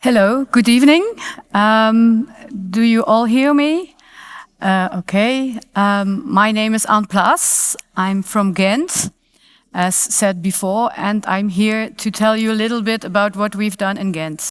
Hello, good evening. Do you all hear me? Okay. My name is Anne Plaas. I'm from Gent, as said before, and I'm here to tell you a little bit about what we've done in Gent.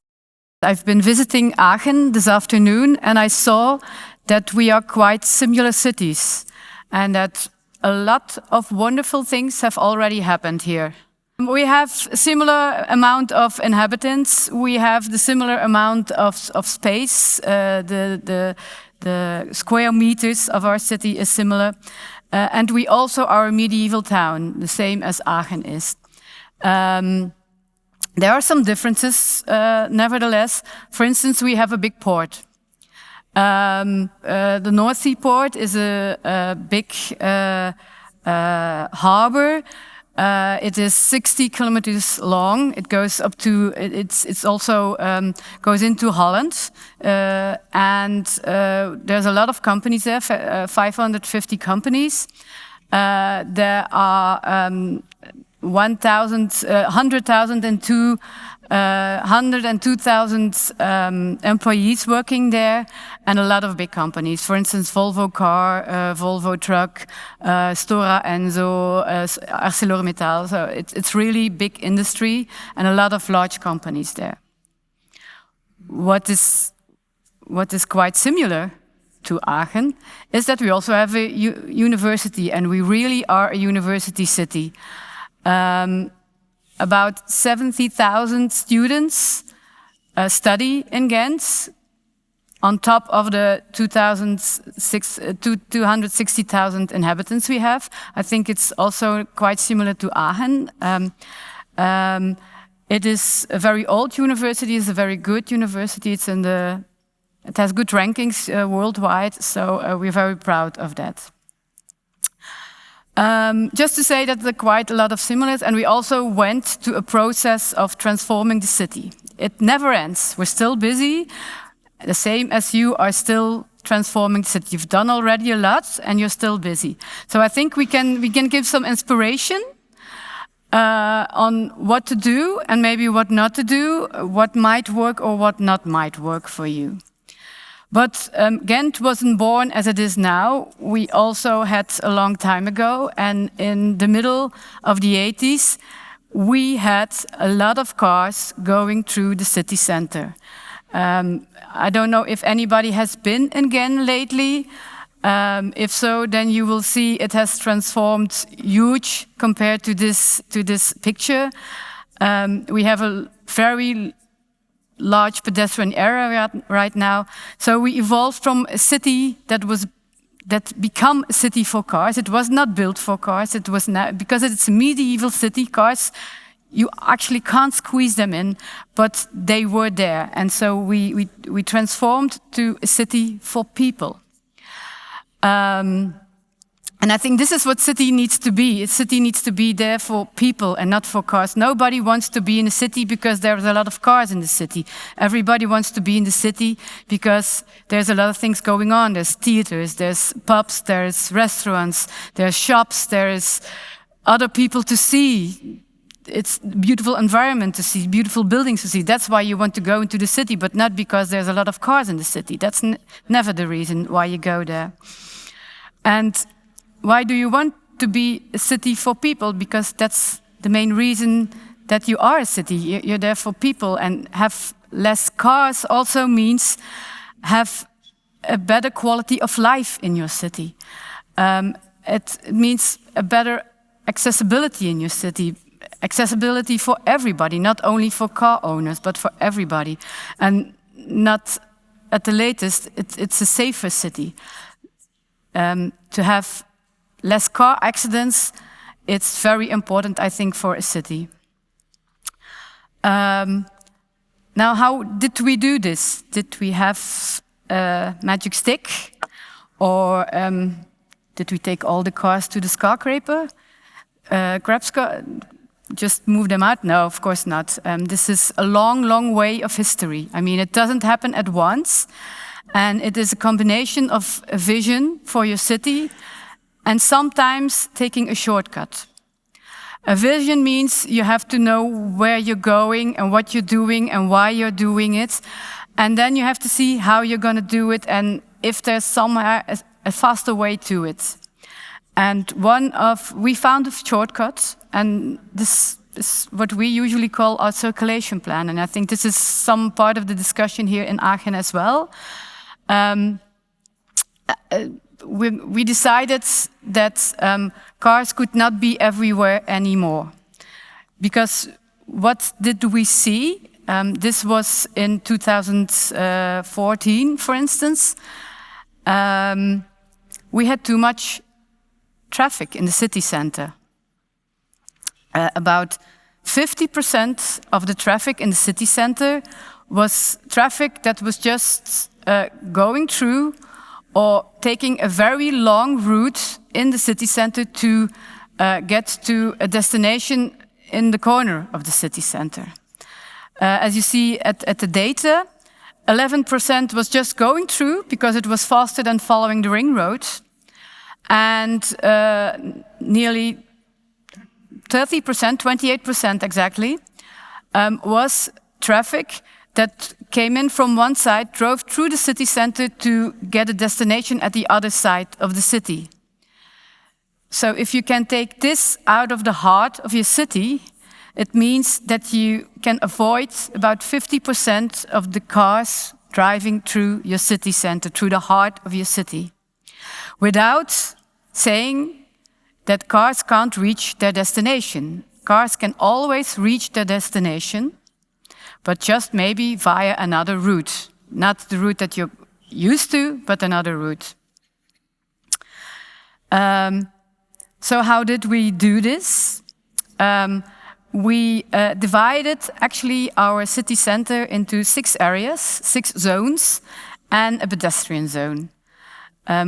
I've been visiting Aachen this afternoon, and I saw that we are quite similar cities, and that a lot of wonderful things have already happened here. We have a similar amount of inhabitants. We have the similar amount of space. The square meters of our city is similar. And we also are a medieval town, the same as Aachen is. There are some differences, nevertheless. For instance, we have a big port. The North Sea port is a big harbor. It is 60 kilometers long. It goes up to, it's also goes into Holland. And there's a lot of companies there, 550 companies. There are 102,000 employees working there, and a lot of big companies. For instance, Volvo Car, Volvo Truck, Stora Enso, ArcelorMittal. So it's really big industry and a lot of large companies there. What is quite similar to Aachen is that we also have a university, and we really are a university city. About 70,000 students study in Gent, on top of the 260,000 inhabitants we have. I think it's also quite similar to Aachen. It is a very old university. It's a very good university. It has good rankings worldwide, so we're very proud of that. Just to say that there are quite a lot of similarities, and we also went to a process of transforming the city. It never ends. We're still busy, the same as you are still transforming the city. You've done already a lot, and you're still busy. So I think we can give some inspiration on what to do and maybe what not to do, what might work or what not might work for you. But Gent wasn't born as it is now. We also had a long time ago, and in the middle of the 80s, we had a lot of cars going through the city center. I don't know if anybody has been in Gent lately. If so, then you will see it has transformed huge compared to this picture. We have a very large pedestrian area right now. So we evolved from a city that became a city for cars. It was not built for cars. It was not, because it's a medieval city. Cars, you actually can't squeeze them in, but they were there. And so we transformed to a city for people. And I think this is what city needs to be. A city needs to be there for people and not for cars. Nobody wants to be in a city because there's a lot of cars in the city. Everybody wants to be in the city because there's a lot of things going on. There's theaters, there's pubs, there's restaurants, there's shops, there's other people to see. It's a beautiful environment to see, beautiful buildings to see. That's why you want to go into the city, but not because there's a lot of cars in the city. That's never the reason why you go there. And why do you want to be a city for people? Because that's the main reason that you are a city. You're there for people, and have less cars also means have a better quality of life in your city. It means a better accessibility in your city. Accessibility for everybody, not only for car owners, but for everybody. And not at the latest, it's a safer city. To have less car accidents, it's very important, I think, for a city. Now, how did we do this? Did we have a magic stick? Or did we take all the cars to the skyscraper? Just move them out? No, of course not. This is a long, long way of history. I mean, it doesn't happen at once. And it is a combination of a vision for your city and sometimes taking a shortcut. A vision means you have to know where you're going and what you're doing and why you're doing it. And then you have to see how you're going to do it and if there's somewhere a faster way to it. And we found a shortcut, and this is what we usually call our circulation plan. And I think this is some part of the discussion here in Aachen as well. We decided that cars could not be everywhere anymore. Because what did we see? This was in 2014, for instance. We had too much traffic in the city center. About 50% of the traffic in the city center was traffic that was just going through or taking a very long route in the city center to get to a destination in the corner of the city center. As you see at the data, 11% was just going through because it was faster than following the ring road. And nearly 30%, 28% exactly, was traffic that came in from one side, drove through the city center to get a destination at the other side of the city. So if you can take this out of the heart of your city, it means that you can avoid about 50% of the cars driving through your city center, through the heart of your city, without saying that cars can't reach their destination. Cars can always reach their destination, but just maybe via another route. Not the route that you're used to, but another route. So how did we do this? We divided actually our city center into 6 areas, 6 zones, and a pedestrian zone.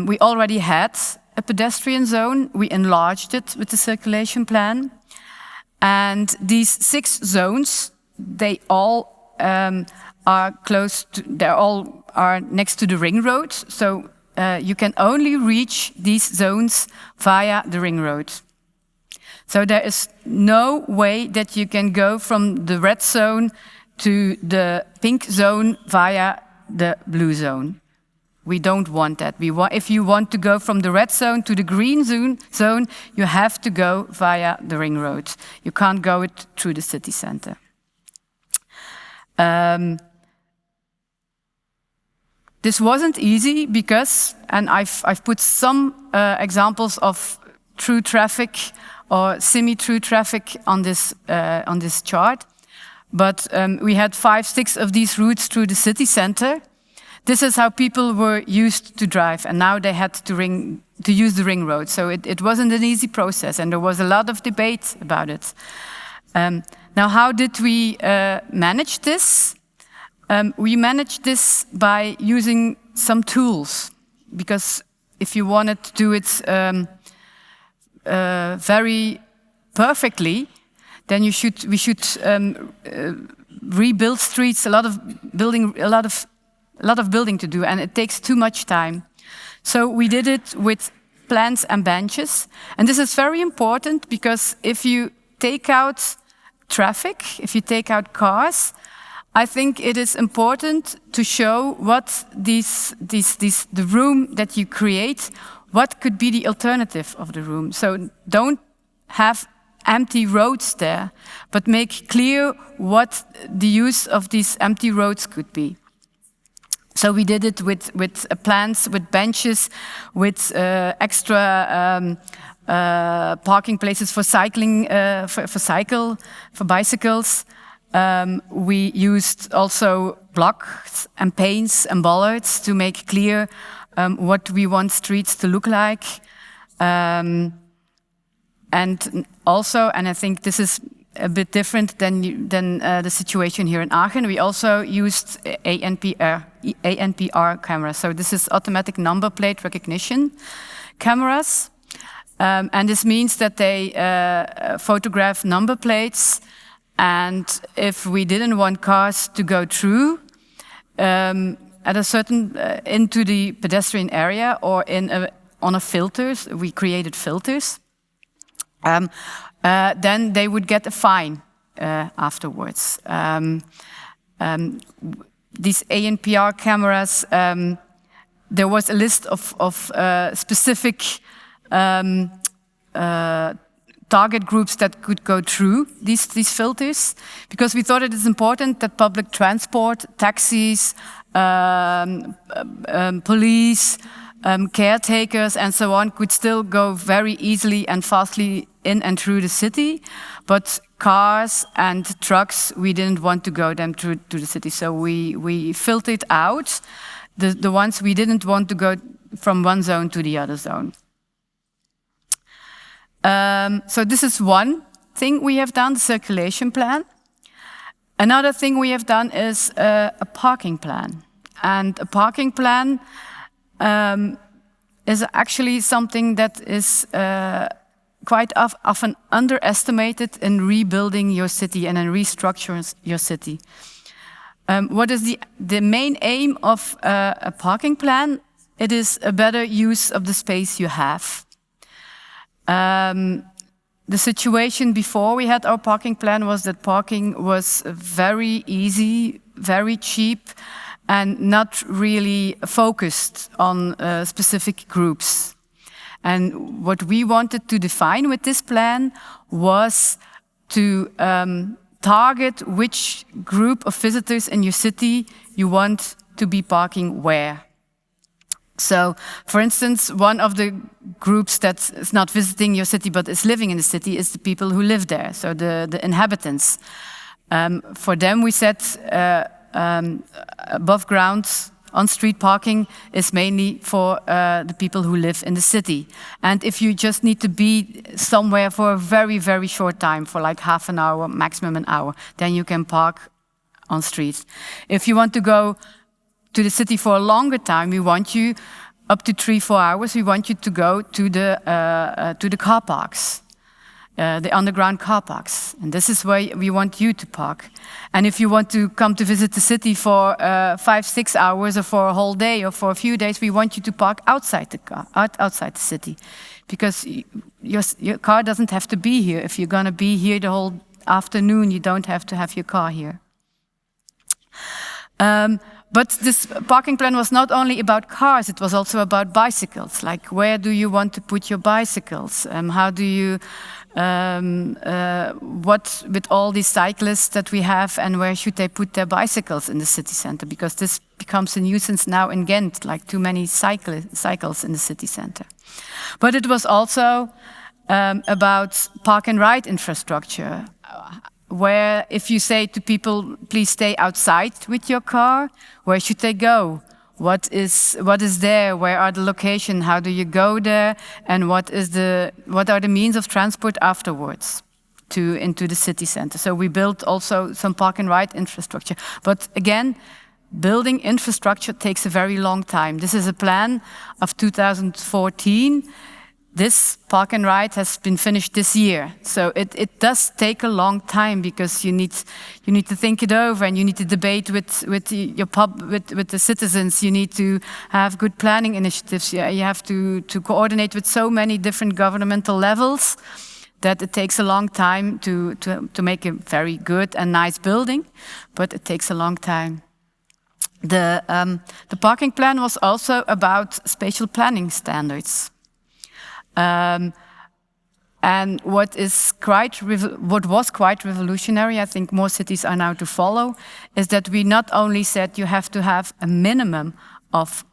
We already had a pedestrian zone. We enlarged it with the circulation plan. And these 6 zones, they all are next to the ring road. So you can only reach these zones via the ring road. So there is no way that you can go from the red zone to the pink zone via the blue zone. We don't want that. If you want to go from the red zone to the green zone, you have to go via the ring road. You can't go it through the city center. This wasn't easy because, and I've put some examples of through traffic or semi-through traffic on this chart, but we had 5, 6 of these routes through the city center. This is how people were used to drive, and now they had to use the ring road. So it wasn't an easy process, and there was a lot of debate about it. Now, how did we manage this? We managed this by using some tools, because if you wanted to do it very perfectly, then we should rebuild streets. A lot of building to do, and it takes too much time. So we did it with plants and benches, and this is very important because if you take out traffic, if you take out cars, I think it is important to show what the room that you create, what could be the alternative of the room. So don't have empty roads there, but make clear what the use of these empty roads could be. So we did it with plants, with benches, with extra parking places for cycling, for bicycles. We used also blocks and paints and bollards to make clear what we want streets to look like. And also, and I think this is a bit different than the situation here in Aachen, we also used ANPR cameras. So this is automatic number plate recognition cameras. And this means that they photograph number plates. And if we didn't want cars to go through at a certain into the pedestrian area or on a filters, we created filters. then they would get a fine afterwards. These ANPR cameras, there was a list of specific target groups that could go through these filters, because we thought it is important that public transport, taxis, police, caretakers and so on could still go very easily and fastly in and through the city, but cars and trucks, we didn't want to go them through to the city. So we filtered out the ones we didn't want to go from one zone to the other zone. So this is one thing we have done, the circulation plan. Another thing we have done is a parking plan. And a parking plan is actually something that is quite often underestimated in rebuilding your city and in restructuring your city. What is the main aim of a parking plan? It is a better use of the space you have. The situation before we had our parking plan was that parking was very easy, very cheap, and not really focused on specific groups. And what we wanted to define with this plan was to target which group of visitors in your city you want to be parking where. So, for instance, one of the groups that is not visiting your city but is living in the city is the people who live there, so the inhabitants. For them we said above ground on-street parking is mainly for the people who live in the city. And if you just need to be somewhere for a very, very short time, for like half an hour, maximum an hour, then you can park on street. If you want to go to the city for a longer time, we want you, up to 3-4 hours, we want you to go to the car parks. The underground car parks. And this is where we want you to park. And if you want to come to visit the city for 5-6 hours or for a whole day or for a few days, we want you to park outside outside the city. Because your car doesn't have to be here. If you're gonna be here the whole afternoon, you don't have to have your car here. But this parking plan was not only about cars, it was also about bicycles. Like, where do you want to put your bicycles? How do you, what with all these cyclists that we have, and where should they put their bicycles in the city center? Because this becomes a nuisance now in Gent, like too many cycles in the city center. But it was also about park and ride infrastructure, where if you say to people, please stay outside with your car, where should they go? What is there? Where are the locations? How do you go there? And what are the means of transport afterwards into the city center? So we built also some park and ride infrastructure. But again, building infrastructure takes a very long time. This is a plan of 2014. This park and ride has been finished this year, so it does take a long time, because you need to think it over, and you need to debate with the citizens. You need to have good planning initiatives. You have to coordinate with so many different governmental levels that it takes a long time to make a very good and nice building, but it takes a long time. The parking plan was also about spatial planning standards. And what was quite revolutionary, I think more cities are now to follow, is that we not only said you have to have a minimum of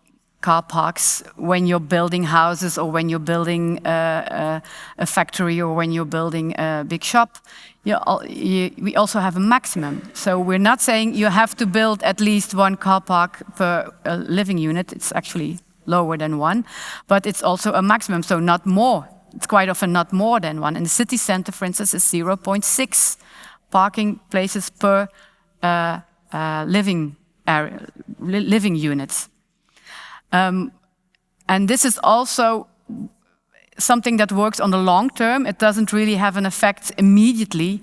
car parks when you're building houses, or when you're building a factory, or when you're building a big shop. We also have a maximum. So we're not saying you have to build at least one car park per living unit. It's actually lower than one, but it's also a maximum, so not more. It's quite often not more than one. In the city center, for instance, is 0.6 parking places per living unit. And this is also something that works on the long term. It doesn't really have an effect immediately,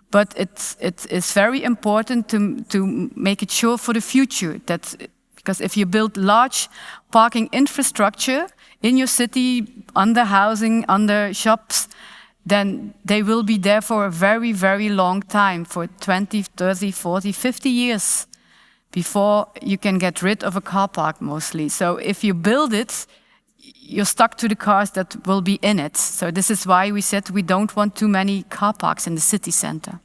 but it is very important to make it sure for the future that. Because if you build large parking infrastructure in your city, under housing, under shops, then they will be there for a very, very long time, for 20, 30, 40, 50 years before you can get rid of a car park mostly. So if you build it, you're stuck to the cars that will be in it. So this is why we said we don't want too many car parks in the city center.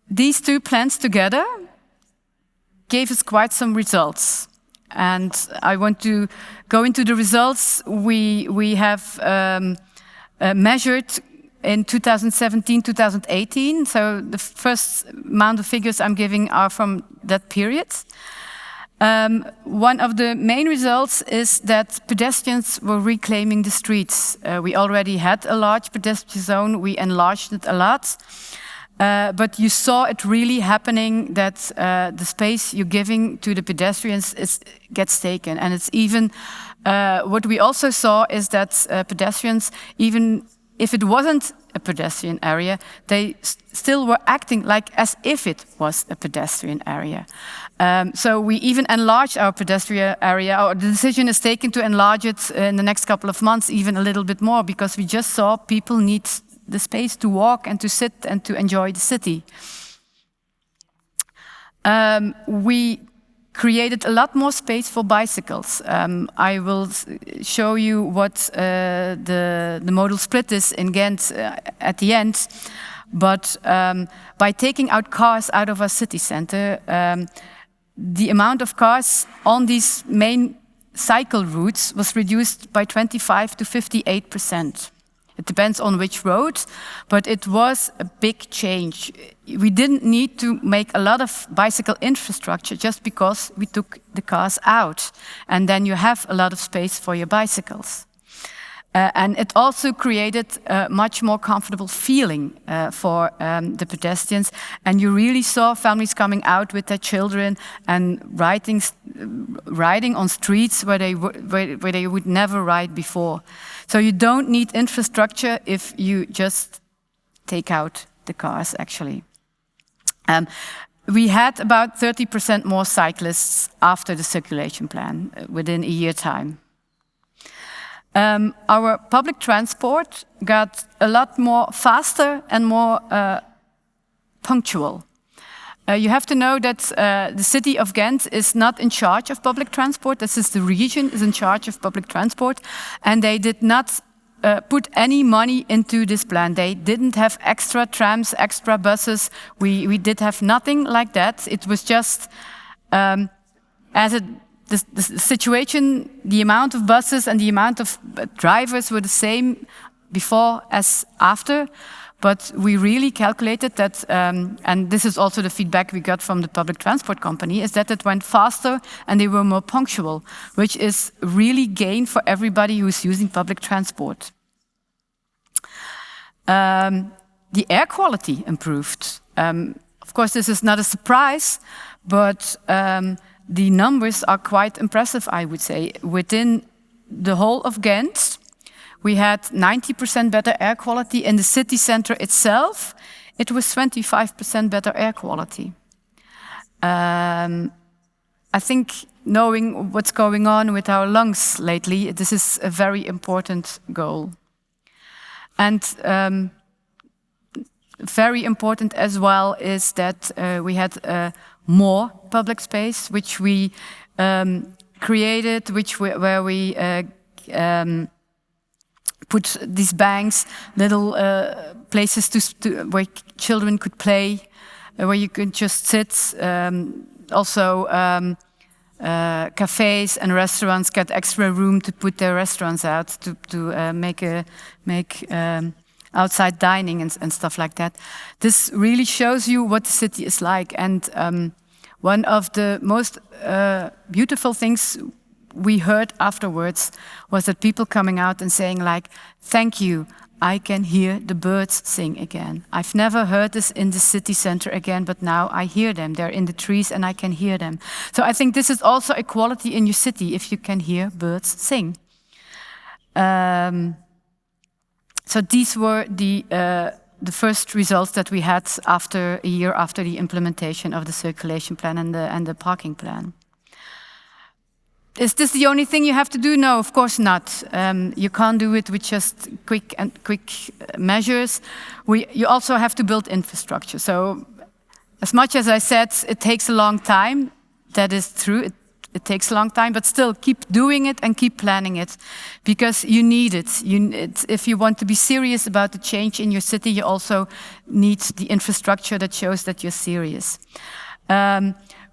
These two plans together gave us quite some results. And I want to go into the results we have measured in 2017, 2018. So the first amount of figures I'm giving are from that period. One of the main results is that pedestrians were reclaiming the streets. We already had a large pedestrian zone. We enlarged it a lot. But you saw it really happening, that the space you're giving to the pedestrians gets taken. And it's even, what we also saw is that pedestrians, even if it wasn't a pedestrian area, they still were acting like as if it was a pedestrian area. So we even enlarged our pedestrian area, or the decision is taken to enlarge it in the next couple of months, even a little bit more, because we just saw people need the space to walk and to sit and to enjoy the city. We created a lot more space for bicycles. I will show you what the modal split is in Gent at the end. But by taking out cars out of our city center, the amount of cars on these main cycle routes was reduced by 25 to 58%. It depends on which road, but it was a big change. We didn't need to make a lot of bicycle infrastructure just because we took the cars out. And then you have a lot of space for your bicycles. And it also created a much more comfortable feeling for the pedestrians. And you really saw families coming out with their children and riding on streets where they would never ride before. So you don't need infrastructure if you just take out the cars, actually. We had about 30% more cyclists after the circulation plan within a year time. Our public transport got a lot more faster and more punctual. You have to know that the city of Ghent is not in charge of public transport. This is the region is in charge of public transport. And they did not put any money into this plan. They didn't have extra trams, extra buses. We did have nothing like that. It was just the situation, the amount of buses and the amount of drivers were the same before as after. But we really calculated that, and this is also the feedback we got from the public transport company, is that it went faster and they were more punctual, which is really gain for everybody who's using public transport. The air quality improved. Of course, this is not a surprise, but the numbers are quite impressive, I would say. Within the whole of Ghent, we had 90% better air quality. In the city center itself, it was 25% better air quality. I think knowing what's going on with our lungs lately, this is a very important goal. And very important as well is that we had more public space, which we created, where we put these banks, little places where children could play, where you could just sit. Also, cafes and restaurants got extra room to put their restaurants out to make outside dining and stuff like that. This really shows you what the city is like. And one of the most beautiful things we heard afterwards was that people coming out and saying like, "Thank you, I can hear the birds sing again. I've never heard this in the city center again, but now I hear them. They're in the trees and I can hear them." So I think this is also a quality in your city, if you can hear birds sing. So these were the first results that we had after a year after the implementation of the circulation plan and the parking plan. Is this the only thing you have to do? No, of course not. You can't do it with just quick measures. You also have to build infrastructure. So as much as I said, it takes a long time. That is true. It takes a long time, but still keep doing it and keep planning it, because you need it. If you want to be serious about the change in your city, you also need the infrastructure that shows that you're serious.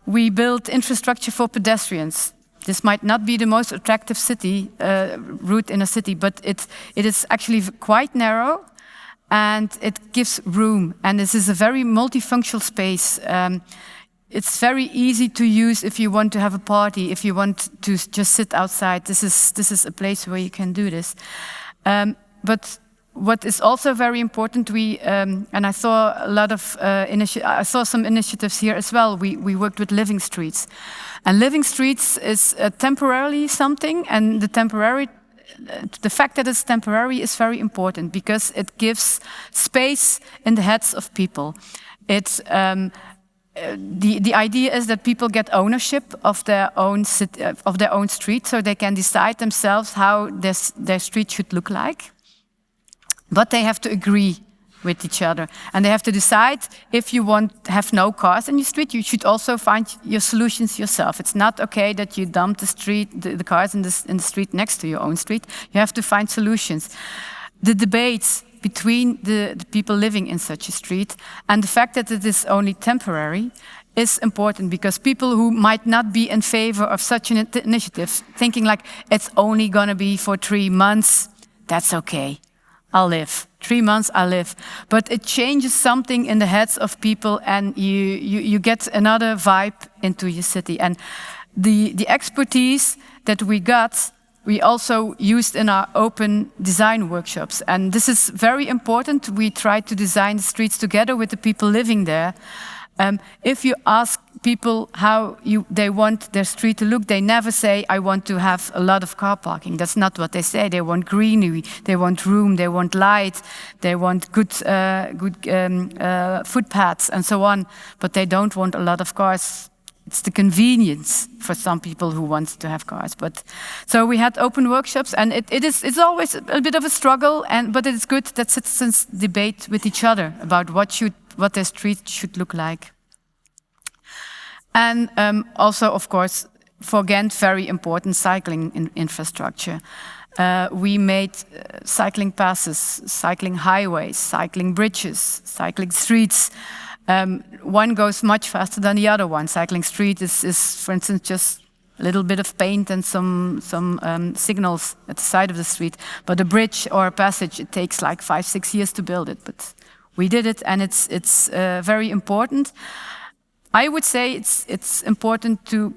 We built infrastructure for pedestrians. This might not be the most attractive route in a city, but it is actually quite narrow, and it gives room. And this is a very multifunctional space. It's very easy to use if you want to have a party, if you want to just sit outside. This is a place where you can do this. But what is also very important, and I saw a lot of I saw some initiatives here as well. We worked with living streets, and living streets is temporarily something, and the fact that it's temporary is very important because it gives space in the heads of people. It's the idea is that people get ownership of their own street, so they can decide themselves how their street should look like. But they have to agree with each other, and they have to decide if you have no cars in your street. You should also find your solutions yourself. It's not okay that you dump the cars in the street next to your own street. You have to find solutions. The debates between the people living in such a street, and the fact that it is only temporary, is important, because people who might not be in favor of such an initiative, thinking like, it's only gonna be for 3 months, that's okay, I'll live. 3 months, I'll live. But it changes something in the heads of people, and you get another vibe into your city. And the expertise that we got, we also used in our open design workshops. And this is very important. We try to design the streets together with the people living there. If you ask people how they want their street to look, they never say, I want to have a lot of car parking. That's not what they say. They want greenery, they want room, they want light, they want good footpaths and so on. But they don't want a lot of cars. It's the convenience for some people who want to have cars. But so we had open workshops, and it's always a bit of a struggle. But it is good that citizens debate with each other about what their street should look like. And also, of course, for Ghent, very important cycling infrastructure. We made cycling passes, cycling highways, cycling bridges, cycling streets. One goes much faster than the other one. Cycling street is, for instance, just a little bit of paint and some signals at the side of the street. But a bridge or a passage, it takes like 5-6 years to build it. But we did it, and it's very important. I would say it's important to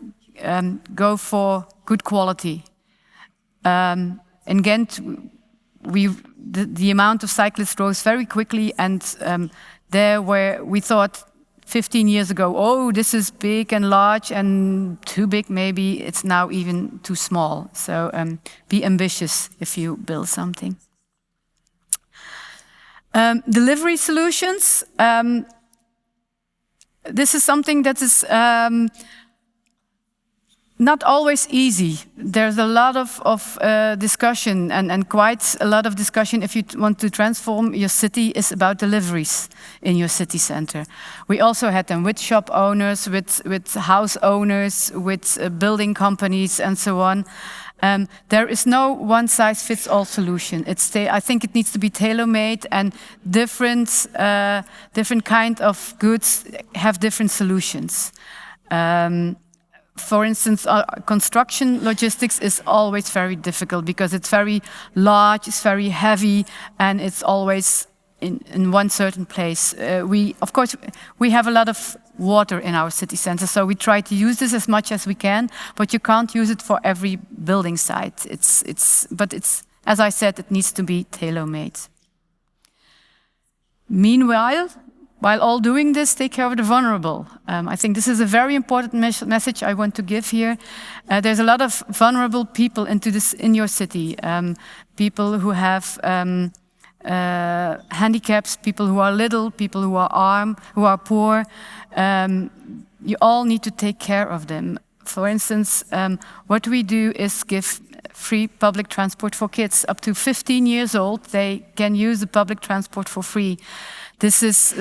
go for good quality. In Ghent, the amount of cyclists rose very quickly, and there where we thought 15 years ago, oh, this is big and large and too big maybe, it's now even too small. So be ambitious if you build something. Delivery solutions. This is something that is not always easy. There's a lot of discussion and quite a lot of discussion if you want to transform your city is about deliveries in your city center. We also had them with shop owners, with house owners, with building companies and so on. There is no one-size-fits-all solution. I think it needs to be tailor-made, and different kind of goods have different solutions. For instance, construction logistics is always very difficult because it's very large, it's very heavy, and it's always in one certain place. Of course, we have a lot of water in our city center, so we try to use this as much as we can, but you can't use it for every building site. But as I said, it needs to be tailor-made. Meanwhile, while all doing this, take care of the vulnerable. I think this is a very important message I want to give here. There's a lot of vulnerable people in your city. People who have handicaps, people who are little, people who are poor. You all need to take care of them. For instance, what we do is give free public transport for kids. Up to 15 years old, they can use the public transport for free. This is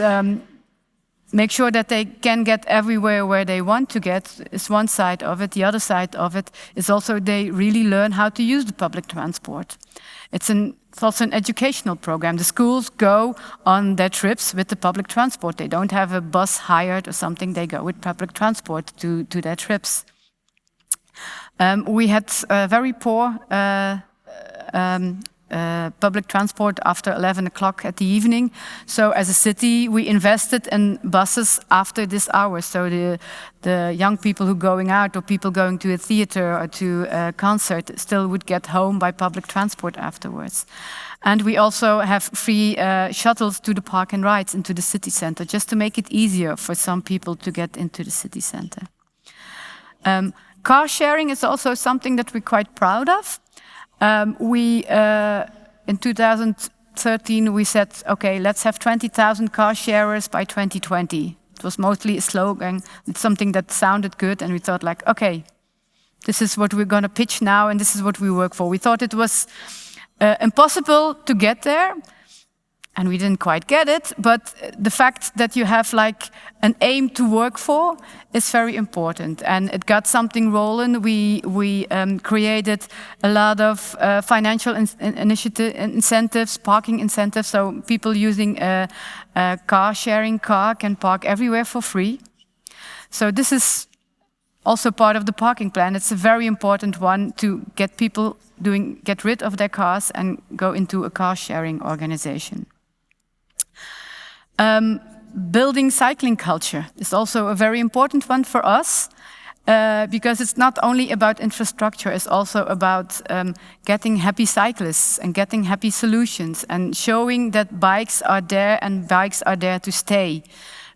make sure that they can get everywhere where they want to get is one side of it. The other side of it is also they really learn how to use the public transport. It's also an educational program. The schools go on their trips with the public transport. They don't have a bus hired or something. They go with public transport to their trips. We had very poor public transport after 11 o'clock at the evening. So as a city, we invested in buses after this hour. So the young people who going out or people going to a theater or to a concert still would get home by public transport afterwards. And we also have free shuttles to the park and rides into the city center, just to make it easier for some people to get into the city center. Car sharing is also something that we're quite proud of. In 2013, we said, okay, let's have 20,000 car sharers by 2020. It was mostly a slogan. It's something that sounded good, and we thought like, okay, this is what we're going to pitch now, and this is what we work for. We thought it was impossible to get there, and we didn't quite get it, but the fact that you have like an aim to work for is very important, and it got something rolling. We created a lot of financial incentives, parking incentives, so people using a car sharing car can park everywhere for free. So this is also part of the parking plan. It's a very important one to get people get rid of their cars and go into a car sharing organization. Building cycling culture is also a very important one for us because it's not only about infrastructure, it's also about getting happy cyclists and getting happy solutions and showing that bikes are there and bikes are there to stay.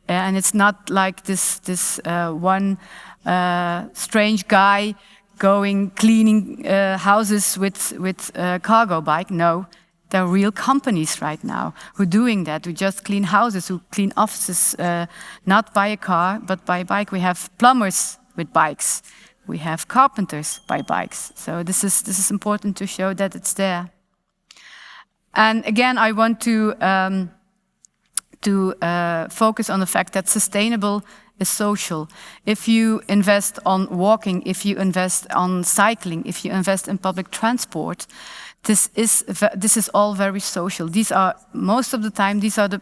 And it's not like this one strange guy cleaning houses with a cargo bike. No. There are real companies right now who are doing that, who just clean houses, who clean offices, not by a car, but by a bike. We have plumbers with bikes. We have carpenters by bikes. So this is important to show that it's there. And again, I want to focus on the fact that sustainable is social. If you invest on walking, if you invest on cycling, if you invest in public transport, this is all very social. These are most of the time the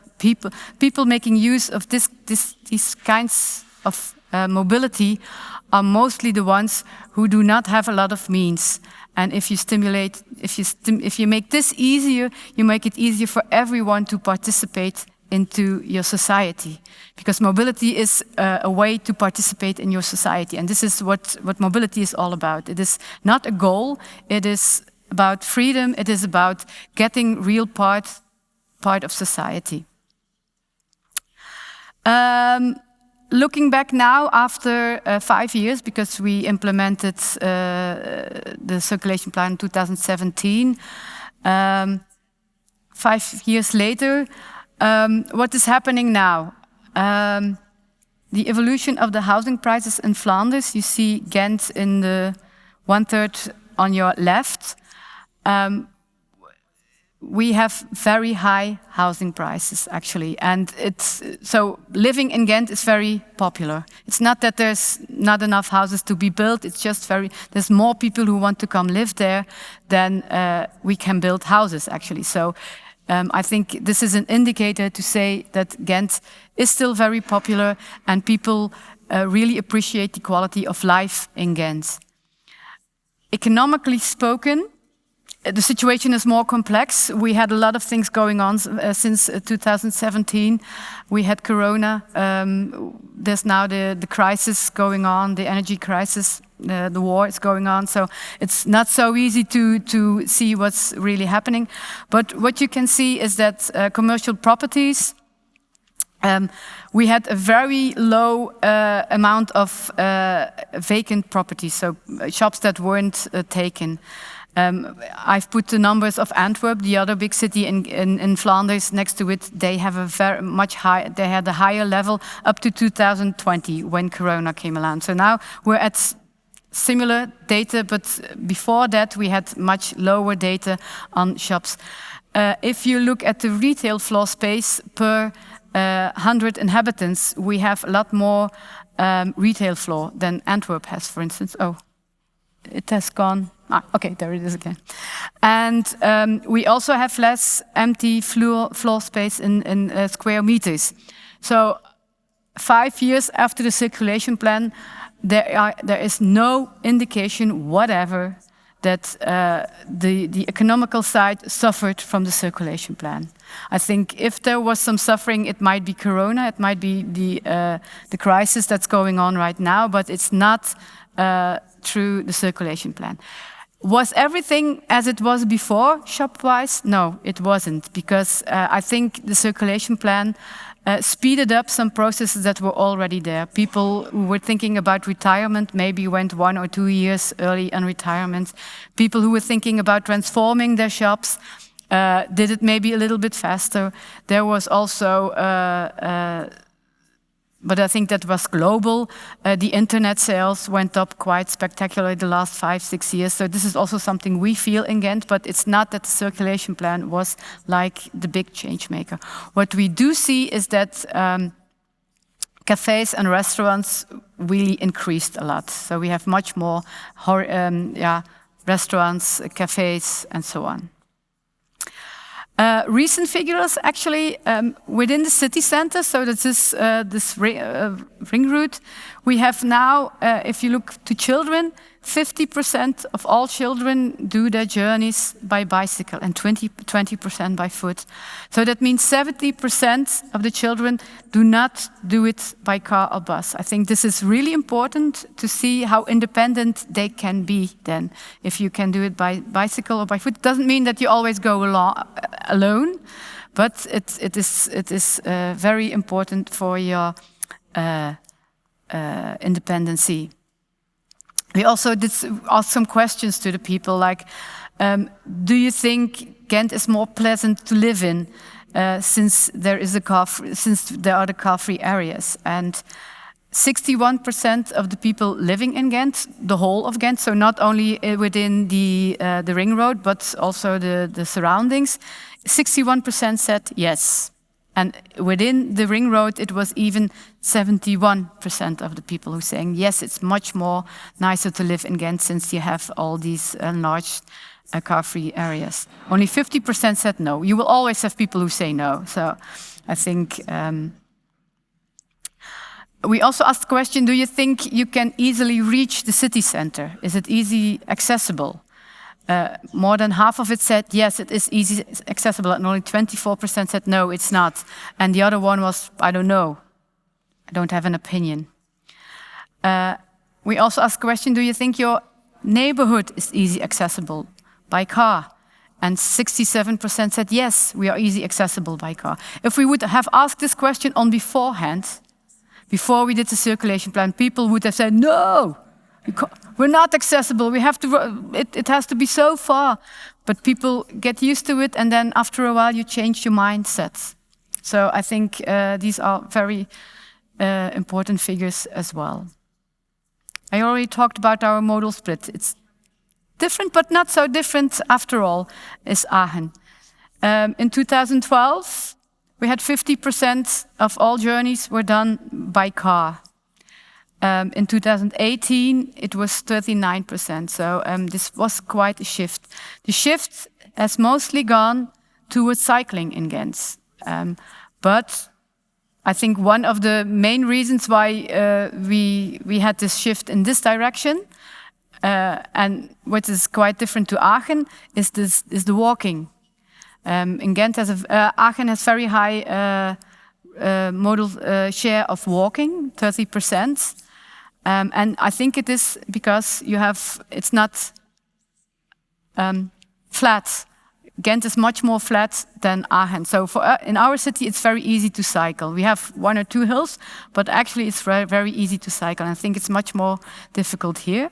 people making use of these kinds of mobility are mostly the ones who do not have a lot of means. And if you make this easier, you make it easier for everyone to participate into your society, because mobility is a way to participate in your society, and this is what mobility is all about. It is not a goal. It is about freedom. It is about getting real part of society. Looking back now, after 5 years, because we implemented the circulation plan in 2017, 5 years later, what is happening now? The evolution of the housing prices in Flanders. You see Gent in the 1/3 on your left. We have very high housing prices, actually, and so living in Gent is very popular. It's not that there's not enough houses to be built. It's just there's more people who want to come live there than we can build houses, actually. So I think this is an indicator to say that Gent is still very popular, and people really appreciate the quality of life in Gent. Economically spoken, the situation is more complex. We had a lot of things going on since 2017. We had Corona. There's now the crisis going on, the energy crisis. The war is going on, so it's not so easy to see what's really happening. But what you can see is that commercial properties, we had a very low amount of vacant properties, so shops that weren't taken. I've put the numbers of Antwerp, the other big city in Flanders, next to it. They have they had a higher level up to 2020 when Corona came along. So now we're at similar data, but before that we had much lower data on shops. If you look at the retail floor space per 100 inhabitants, we have a lot more retail floor than Antwerp has, for instance. Oh, it has gone. Okay, there it is again. And we also have less empty floor space in square meters. So 5 years after the circulation plan, there is no indication whatever that the economical side suffered from the circulation plan. I think if there was some suffering, it might be Corona, it might be the crisis that's going on right now, but it's not through the circulation plan. Was everything as it was before, shop-wise? No, it wasn't, because I think the circulation plan speeded up some processes that were already there. People who were thinking about retirement maybe went 1 or 2 years early on retirement. People who were thinking about transforming their shops did it maybe a little bit faster. There was also, but I think that was global. The internet sales went up quite spectacularly the last 5, 6 years. So this is also something we feel in Ghent, but it's not that the circulation plan was like the big change maker. What we do see is that cafes and restaurants really increased a lot. So we have much more restaurants, cafes, and so on. Recent figures, actually, within the city center, so that is this ring route, we have now, if you look to children, 50% of all children do their journeys by bicycle and 20% by foot. So that means 70% of the children do not do it by car or bus. I think this is really important to see how independent they can be then. If you can do it by bicycle or by foot, it doesn't mean that you always go alone, but it is very important for your independency. We also did ask some questions to the people, like, do you think Ghent is more pleasant to live in since there are the car-free areas? And 61% of the people living in Ghent, the whole of Ghent, so not only within the ring road, but also the surroundings, 61% said yes. And within the ring road, it was even 71% of the people who saying, yes, it's much more nicer to live in Ghent since you have all these enlarged car-free areas. Only 50% said no. You will always have people who say no. So I think we also asked the question, do you think you can easily reach the city center? Is it easy accessible? More than half of it said, yes, it is easy accessible, and only 24% said, no, it's not. And the other one was, I don't know. I don't have an opinion. We also asked the question, do you think your neighborhood is easy accessible by car? And 67% said, yes, we are easy accessible by car. If we would have asked this question on beforehand, before we did the circulation plan, people would have said, no, we're not accessible. We have to. It has to be so far. But people get used to it, and then after a while, you change your mindset. So I think these are very important figures as well. I already talked about our modal split. It's different, but not so different after all, is Aachen. In 2012, we had 50% of all journeys were done by car. In 2018, it was 39%, so this was quite a shift. The shift has mostly gone towards cycling in Ghent. But I think one of the main reasons why we had this shift in this direction, and what is quite different to Aachen, is the walking. In Ghent, Aachen has very high modal share of walking, 30%. And I think it is because it's not flat. Ghent is much more flat than Aachen. So in our city, it's very easy to cycle. We have 1 or 2 hills, but actually it's very, very easy to cycle. And I think it's much more difficult here.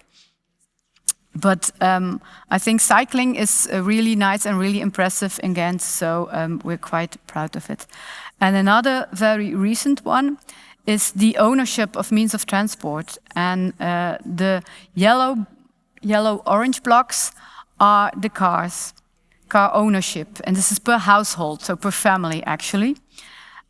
But I think cycling is really nice and really impressive in Ghent, so we're quite proud of it. And another very recent one is the ownership of means of transport. And the yellow-orange blocks are the cars, car ownership. And this is per household, so per family, actually.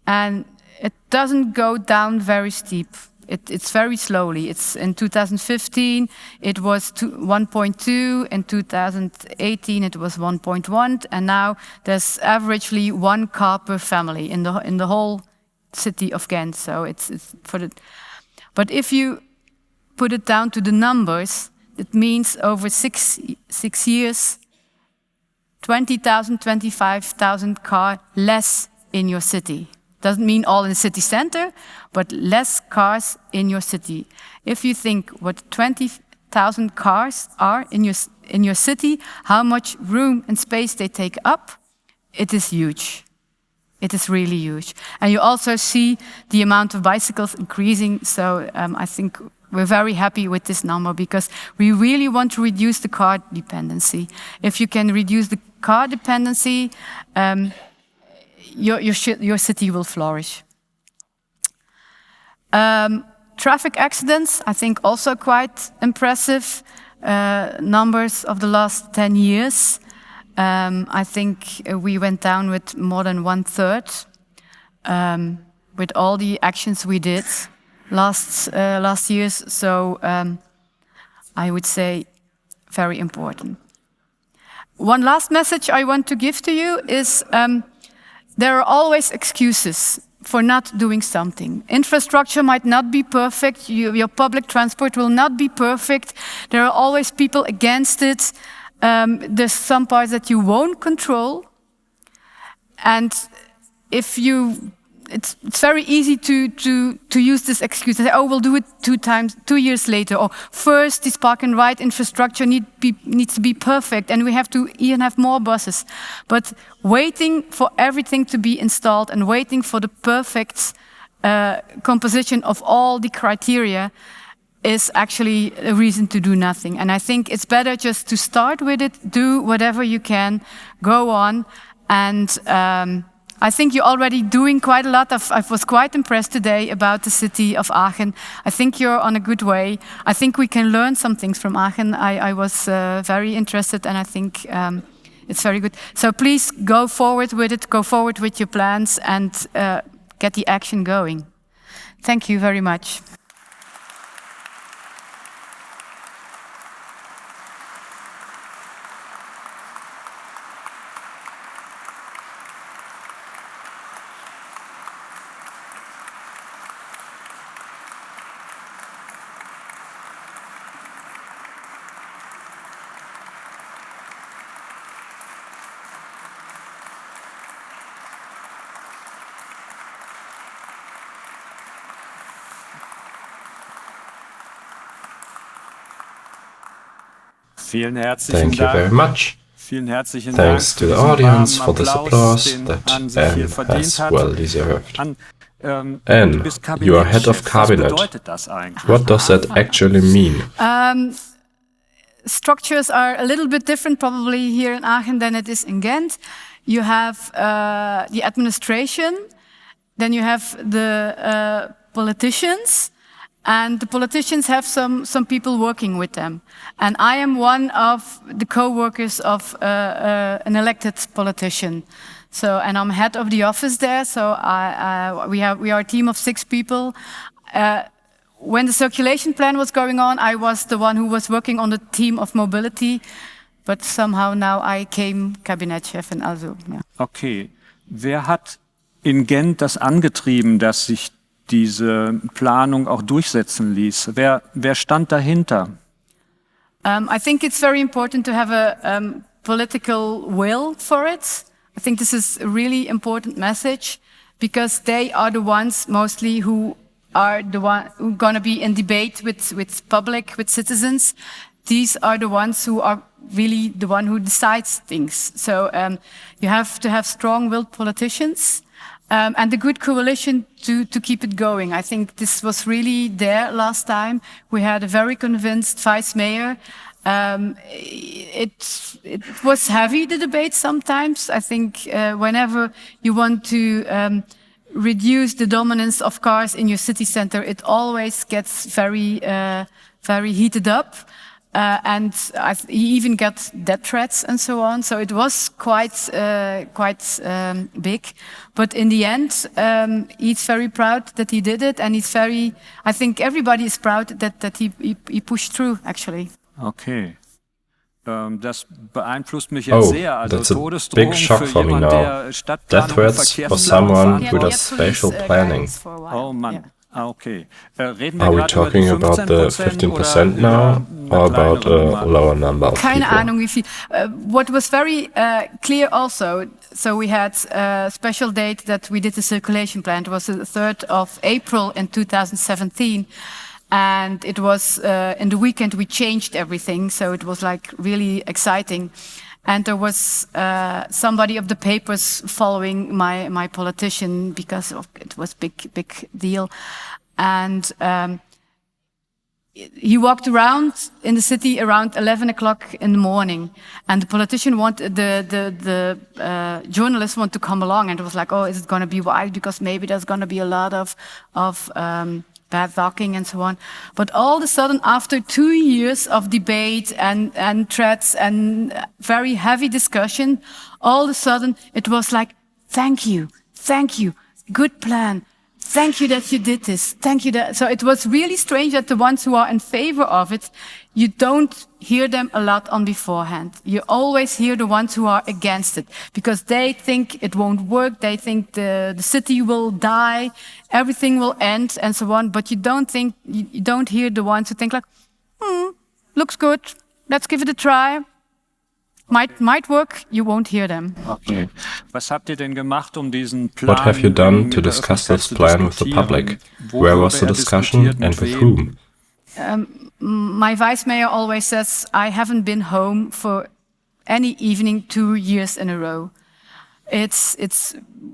And it doesn't go down very steep. It's very slowly. It's in 2015, it was 1.2. In 2018, it was 1.1. And now there's averagely 1 car per family in the whole city of Ghent. So it's for the. But if you put it down to the numbers, it means over six years, 20,000, 25,000 car less in your city. Doesn't mean all in the city center, but less cars in your city. If you think what 20,000 cars are in your city, how much room and space they take up, it is huge. It is really huge. And you also see the amount of bicycles increasing. So I think we're very happy with this number because we really want to reduce the car dependency. If you can reduce the car dependency, your city will flourish. Traffic accidents, I think also quite impressive numbers of the last 10 years. I think we went down with more than 1/3 with all the actions we did last years. So I would say very important. One last message I want to give to you is there are always excuses for not doing something. Infrastructure might not be perfect. Your public transport will not be perfect. There are always people against it. There's some parts that you won't control. And if it's very easy to use this excuse and say, oh, we'll do it 2 years later. Or first, this park and ride infrastructure needs to be perfect, and we have to even have more buses. But waiting for everything to be installed and waiting for the perfect composition of all the criteria is actually a reason to do nothing. And I think it's better just to start with it, do whatever you can, go on, and I think you're already doing quite a lot. I was quite impressed today about the city of Aachen. I think you're on a good way. I think we can learn some things from Aachen. I was very interested, and I think it's very good. So please go forward with it, go forward with your plans, and get the action going. Thank you very much. Thank you very much. Thanks to the audience for this applause that Anne has well deserved. Anne, you are head of cabinet. What does that actually mean? Structures are a little bit different probably here in Aachen than it is in Ghent. You have the administration, then you have the politicians, and the politicians have some people working with them. And I am one of the co-workers of an elected politician. So, and I'm head of the office there. So we are a team of 6 people. When the circulation plan was going on, I was the one who was working on the team of mobility. But somehow now I came Kabinettschef and also. Yeah. Okay. Wer hat in Gent das angetrieben, dass sich diese Planung auch durchsetzen ließ? Wer stand dahinter? I think it's very important to have a political will for it. I think this is a really important message because they are the ones mostly who are the one who are going to be in debate with public, with citizens. These are the ones who are really the one who decides things. So you have to have strong-willed politicians. And a good coalition to keep it going. I think this was really there last time. We had a very convinced vice mayor. It was heavy, the debate sometimes. I think whenever you want to reduce the dominance of cars in your city center, it always gets very heated up. And he even got death threats and so on. So it was quite big. But in the end, he's very proud that he did it. And I think everybody is proud that he pushed through, actually. Okay. Das beeinflusst mich jetzt sehr. Also that's a big shock for me now. Death threats for someone who does spatial planning. Oh Mann. Yeah. Okay. Are we talking about the 15% now, or about a lower number of Keine people? Ahnung wie viel. What was very clear also, so we had a special date that we did the circulation plan. It was the 3rd of April in 2017. And it was in the weekend we changed everything, so it was like really exciting. And there was somebody of the papers following my politician because it was big deal. And he walked around in the city around 11 o'clock in the morning, and the politician the journalists want to come along, and it was like, oh, is it going to be wild because maybe there's going to be a lot of bad talking and so on. But all of a sudden, after 2 years of debate and threats and very heavy discussion, all of a sudden it was like, thank you, good plan. Thank you that you did this. Thank you that. So it was really strange that the ones who are in favor of it, you don't hear them a lot on beforehand. You always hear the ones who are against it because they think it won't work. They think the city will die, everything will end, and so on. But you don't hear the ones who think like, looks good. Let's give it a try. Might work, you won't hear them. Okay. Was habt ihr denn gemacht, diesen Plan? What have you done to discuss this plan with the public? Where was the discussion and with whom? My vice mayor always says, I haven't been home for any evening 2 years in a row.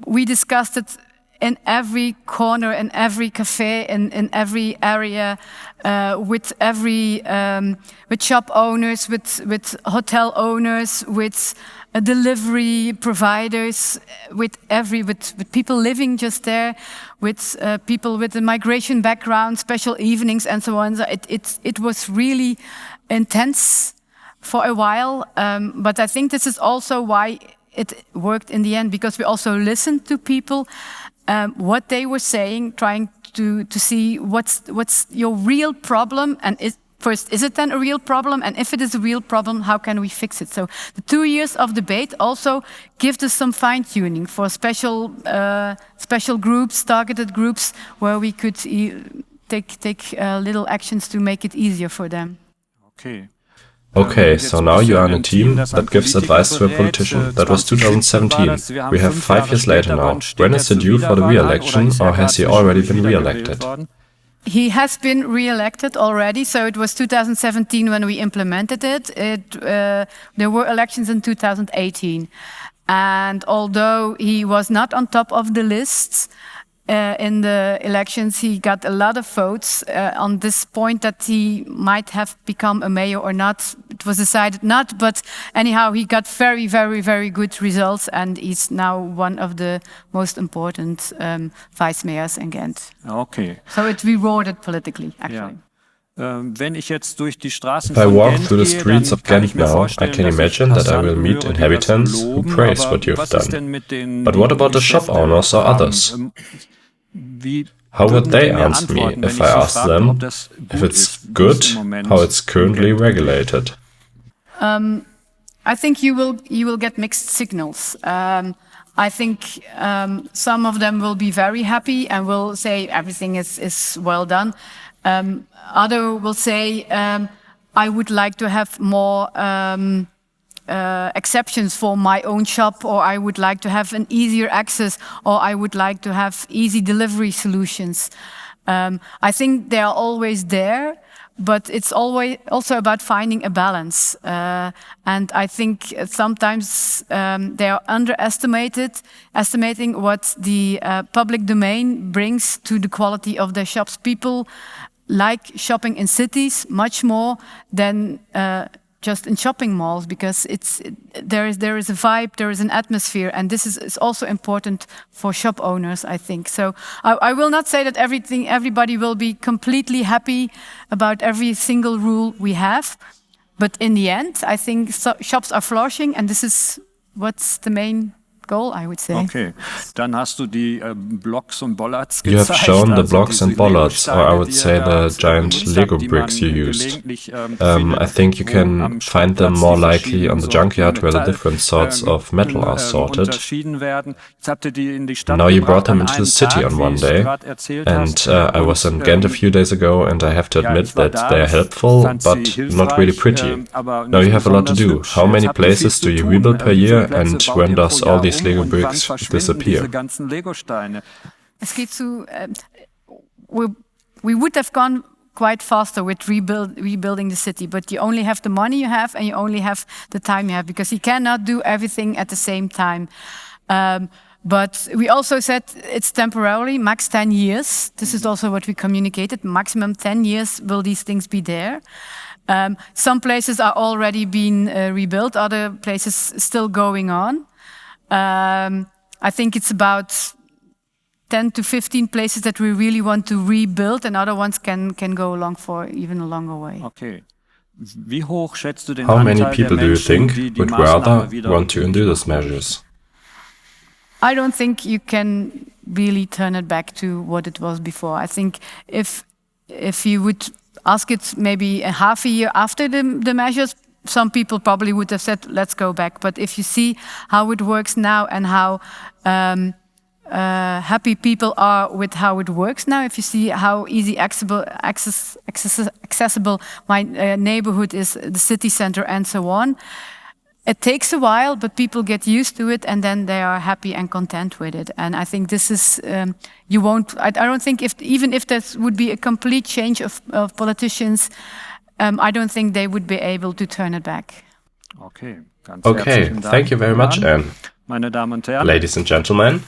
We discussed it in every corner, in every cafe, in every area, with shop owners, with hotel owners, with delivery providers, with people living just there, with people with a migration background, special evenings, and so on. So it was really intense for a while, but I think this is also why it worked in the end, because we also listened to people. What they were saying, trying to see what's your real problem, and is it then a real problem? And if it is a real problem, how can we fix it? So the 2 years of debate also gives us some fine-tuning for special groups, targeted groups, where we could take little actions to make it easier for them. Okay, so now you are in a team that gives advice to a politician. That was 2017. We have 5 years later now. When is he due for the re-election, or has he already been re-elected? He has been re-elected already, so it was 2017 when we implemented it. There were elections in 2018. And although he was not on top of the list, in the elections, he got a lot of votes on this point that he might have become a mayor or not. It was decided not, but anyhow, he got very, very, very good results, and he's now one of the most important vice mayors in Ghent. Okay. So it rewarded politically, actually. Wenn ich jetzt durch die Straßen If I walk through the streets of Ghent now, I can imagine that I will meet inhabitants who praise what you've done. But what about the shop owners or others? How would they answer me if I asked them if it's good, how it's currently regulated? I think you will get mixed signals. I think some of them will be very happy and will say everything is well done. Other will say, I would like to have more exceptions for my own shop, or I would like to have an easier access, or I would like to have easy delivery solutions. I think they are always there, but it's always also about finding a balance. And I think sometimes they are estimating what the public domain brings to the quality of their shops. People like shopping in cities much more than just in shopping malls, because there is a vibe, there is an atmosphere, and this is also important for shop owners, I think. So I will not say that everybody will be completely happy about every single rule we have, but in the end, I think shops are flourishing, and this is what's the main goal, I would say. Okay, dann hast du die Blocks und Bollards gezeigt. You have shown the blocks and bollards, or I would say the giant Lego bricks you used. I think you can find them more likely on the junkyard where the different sorts of metal are sorted. Now you brought them into the city on one day, and I was in Gent a few days ago, and I have to admit that they are helpful, but not really pretty. Now you have a lot to do. How many places do you rebuild per year, and when does all these Lego bricks disappear? We would have gone quite faster with rebuilding the city, but you only have the money you have, and you only have the time you have, because you cannot do everything at the same time. But we also said it's temporarily, max 10 years. This is also what we communicated. Maximum 10 years will these things be there. Some places are already being rebuilt, other places still going on. I think it's about 10 to 15 places that we really want to rebuild, and other ones can go along for even a longer way. Okay. Wie hoch schätzt du den How many people do you think would rather want to undo those measures? I don't think you can really turn it back to what it was before. I think if you would ask it maybe a half a year after the measures, some people probably would have said, let's go back. But if you see how it works now and how happy people are with how it works now, if you see how easy accessible my neighborhood is, the city center and so on, it takes a while, but people get used to it, and then they are happy and content with it. And I think this is, you won't, I don't think even if there would be a complete change of politicians, I don't think they would be able to turn it back. Okay, thank you very much, Anne. Meine Damen und Herren. Ladies and gentlemen.